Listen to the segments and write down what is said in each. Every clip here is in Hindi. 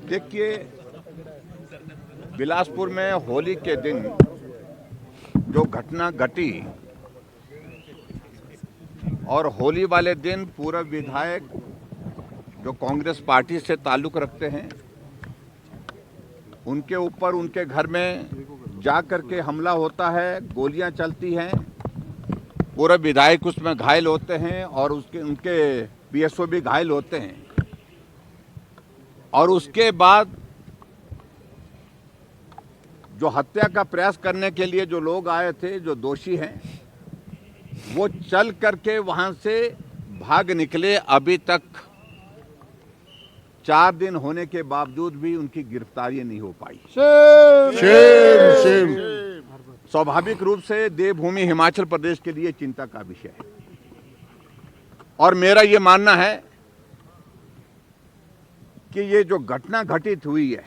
देखिए, बिलासपुर में होली के दिन जो घटना घटी और होली वाले दिन पूर्व विधायक जो कांग्रेस पार्टी से ताल्लुक रखते हैं उनके ऊपर उनके घर में जा करके हमला होता है, गोलियां चलती हैं, पूर्व विधायक उसमें घायल होते हैं और उनके पीएसओ भी घायल होते हैं। और उसके बाद जो हत्या का प्रयास करने के लिए जो लोग आए थे, जो दोषी हैं, वो चल करके वहां से भाग निकले। अभी तक 4 दिन होने के बावजूद भी उनकी गिरफ्तारी नहीं हो पाई। शेम। स्वाभाविक रूप से देवभूमि हिमाचल प्रदेश के लिए चिंता का विषय है और मेरा ये मानना है कि ये जो घटना घटित हुई है,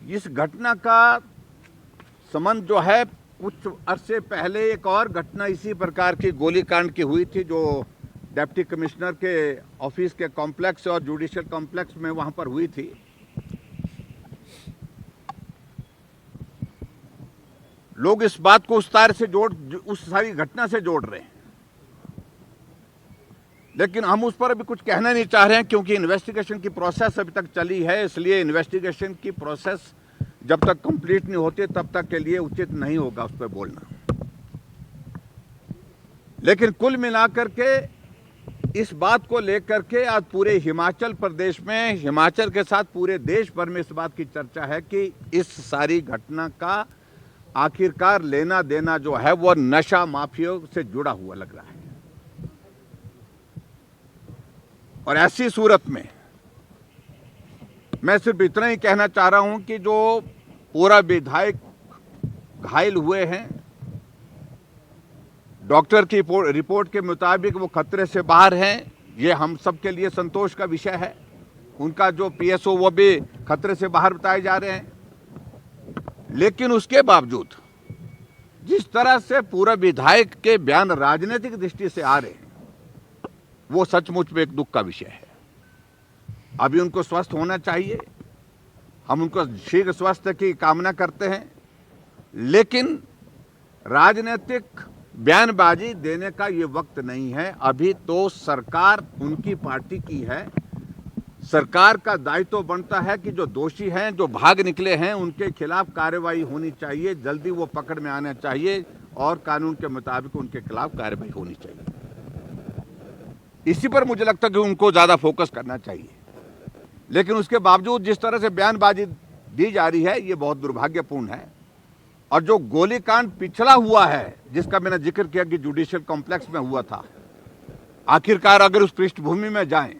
इस घटना का संबंध जो है कुछ अरसे पहले एक और घटना इसी प्रकार की गोलीकांड की हुई थी जो डिप्टी कमिश्नर के ऑफिस के कॉम्प्लेक्स और जुडिशियल कॉम्प्लेक्स में वहां पर हुई थी। लोग इस बात को उस सारी घटना से जोड़ रहे हैं, लेकिन हम उस पर अभी कुछ कहना नहीं चाह रहे हैं क्योंकि इन्वेस्टिगेशन की प्रोसेस अभी तक चली है। इसलिए इन्वेस्टिगेशन की प्रोसेस जब तक कंप्लीट नहीं होती तब तक के लिए उचित नहीं होगा उस पर बोलना। लेकिन कुल मिलाकर के इस बात को लेकर के आज पूरे हिमाचल प्रदेश में, हिमाचल के साथ पूरे देश भर में इस बात की चर्चा है कि इस सारी घटना का आखिरकार लेना देना जो है वो नशा माफिया से जुड़ा हुआ लग रहा है। और ऐसी सूरत में मैं सिर्फ इतना ही कहना चाह रहा हूं कि जो पूरा विधायक घायल हुए हैं, डॉक्टर की रिपोर्ट के मुताबिक वो खतरे से बाहर हैं, ये हम सब के लिए संतोष का विषय है। उनका जो पीएसओ वो भी खतरे से बाहर बताए जा रहे हैं। लेकिन उसके बावजूद जिस तरह से पूरा विधायक के बयान राजनीतिक दृष्टि से आ रहे हैं, वो सचमुच में एक दुख का विषय है। अभी उनको स्वस्थ होना चाहिए, हम उनको शीघ्र स्वास्थ्य की कामना करते हैं, लेकिन राजनीतिक बयानबाजी देने का ये वक्त नहीं है। अभी तो सरकार उनकी पार्टी की है। सरकार का दायित्व बनता है कि जो दोषी हैं, जो भाग निकले हैं, उनके खिलाफ कार्रवाई होनी चाहिए, जल्दी वो पकड़ में आना चाहिए और कानून के मुताबिक उनके खिलाफ कार्रवाई होनी चाहिए। इसी पर मुझे लगता है कि उनको ज्यादा फोकस करना चाहिए। लेकिन उसके बावजूद जिस तरह से बयानबाजी दी जा रही है, ये बहुत दुर्भाग्यपूर्ण है। और जो गोलीकांड पिछला हुआ है, जिसका मैंने जिक्र किया कि जुडिशियल कॉम्प्लेक्स में हुआ था, आखिरकार अगर उस पृष्ठभूमि में जाएं,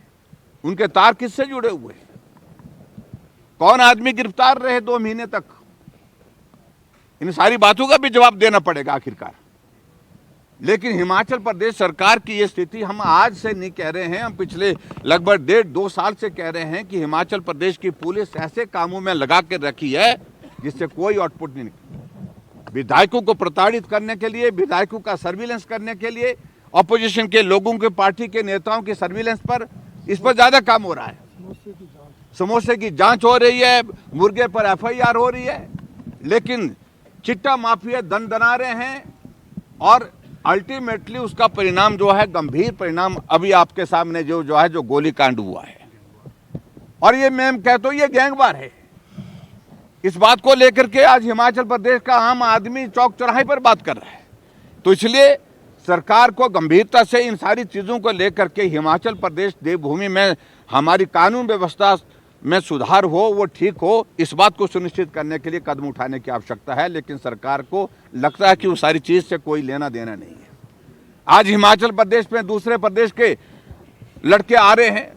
उनके तार किससे जुड़े हुए? कौन आदमी गिरफ्तार रहे 2 महीने तक? इन सारी बातों का भी जवाब देना पड़ेगा आखिरकार। लेकिन हिमाचल प्रदेश सरकार की ये स्थिति हम आज से नहीं कह रहे हैं, हम पिछले लगभग 1.5-2 साल से कह रहे हैं कि हिमाचल प्रदेश की पुलिस ऐसे कामों में लगा के रखी है जिससे कोई आउटपुट नहीं निकला। विधायकों को प्रताड़ित करने के लिए, विधायकों का सर्विलेंस करने के लिए, ऑपोजिशन के लोगों के, पार्टी के नेताओं के सर्विलेंस पर, इस पर ज्यादा काम हो रहा है। समोसे की जांच हो रही है, मुर्गे पर एफआईआर हो रही है, लेकिन चिट्टा माफिया दना रहे हैं और अल्टीमेटली उसका परिणाम जो है, गंभीर परिणाम अभी आपके सामने जो है जो गोलीकांड हुआ है। और ये मैं कहता हूं ये गैंगवार है। इस बात को लेकर के आज हिमाचल प्रदेश का आम आदमी चौक चौराहे पर बात कर रहा है। तो इसलिए सरकार को गंभीरता से इन सारी चीजों को लेकर के हिमाचल प्रदेश देवभूमि में हमारी कानून व्यवस्था में सुधार हो, वो ठीक हो, इस बात को सुनिश्चित करने के लिए कदम उठाने की आवश्यकता है। लेकिन सरकार को लगता है कि उस सारी चीज से कोई लेना देना नहीं है। आज हिमाचल प्रदेश में दूसरे प्रदेश के लड़के आ रहे हैं,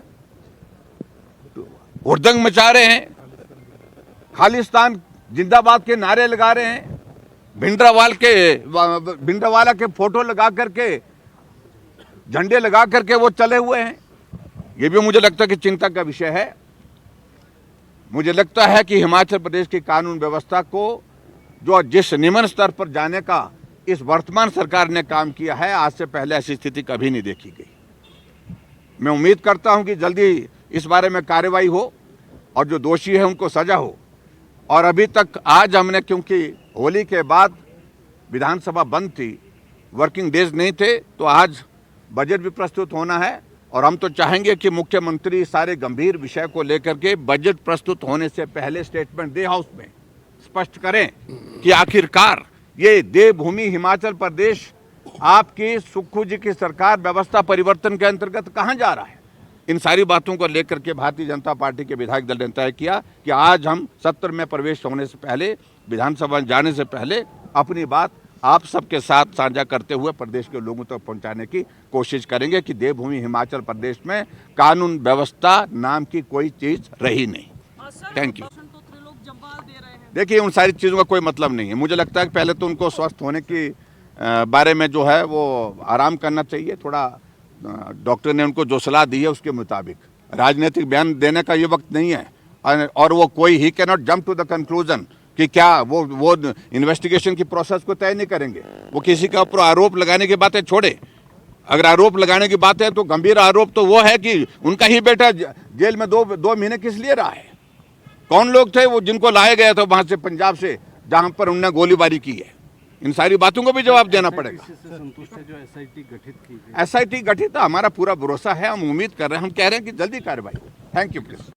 हुड़दंग मचा रहे हैं, खालिस्तान जिंदाबाद के नारे लगा रहे हैं, भिंडरावाला के फोटो लगा करके, झंडे लगा करके वो चले हुए हैं। ये भी मुझे लगता है कि चिंता का विषय है। मुझे लगता है कि हिमाचल प्रदेश की कानून व्यवस्था को जो जिस निम्न स्तर पर जाने का इस वर्तमान सरकार ने काम किया है, आज से पहले ऐसी स्थिति कभी नहीं देखी गई। मैं उम्मीद करता हूं कि जल्दी इस बारे में कार्रवाई हो और जो दोषी है उनको सजा हो। और अभी तक आज हमने, क्योंकि होली के बाद विधानसभा बंद थी, वर्किंग डेज नहीं थे, तो आज बजट भी प्रस्तुत होना है और हम तो चाहेंगे कि मुख्यमंत्री सारे गंभीर विषय को लेकर के बजट प्रस्तुत होने से पहले स्टेटमेंट दे, हाउस में स्पष्ट करें कि आखिरकार ये देवभूमि हिमाचल प्रदेश आपकी सुक्खू जी की सरकार व्यवस्था परिवर्तन के अंतर्गत कहां जा रहा है। इन सारी बातों को लेकर के भारतीय जनता पार्टी के विधायक दल ने तय किया कि आज हम सत्र में प्रवेश होने से पहले, विधानसभा जाने से पहले अपनी बात आप सबके साथ साझा करते हुए प्रदेश के लोगों तक पहुंचाने की कोशिश करेंगे कि देवभूमि हिमाचल प्रदेश में कानून व्यवस्था नाम की कोई चीज रही नहीं। Thank you. देखिए, उन सारी चीज़ों का कोई मतलब नहीं है। मुझे लगता है कि पहले तो उनको स्वस्थ होने की बारे में जो है वो आराम करना चाहिए थोड़ा। डॉक्टर ने उनको जो सलाह दी है उसके मुताबिक, राजनीतिक बयान देने का ये वक्त नहीं है। और वो कोई ही can not jump to the conclusion कि क्या वो इन्वेस्टिगेशन की प्रोसेस को तय नहीं करेंगे। वो किसी के ऊपर आरोप लगाने की बातें छोड़े। अगर आरोप लगाने की बात है तो गंभीर आरोप तो वो है कि उनका ही बेटा जेल में दो महीने किस लिए रहा है। कौन लोग थे वो जिनको लाया गया था वहां से, पंजाब से, जहां पर उन्होंने गोलीबारी की है। इन सारी बातों को भी जवाब देना पड़ेगा। संतुष्ट है जो एसआईटी गठित की गई? एसआईटी गठित, हमारा पूरा भरोसा है, हम उम्मीद कर रहे हैं, हम कह रहे हैं कि जल्दी कार्रवाई। Thank you please.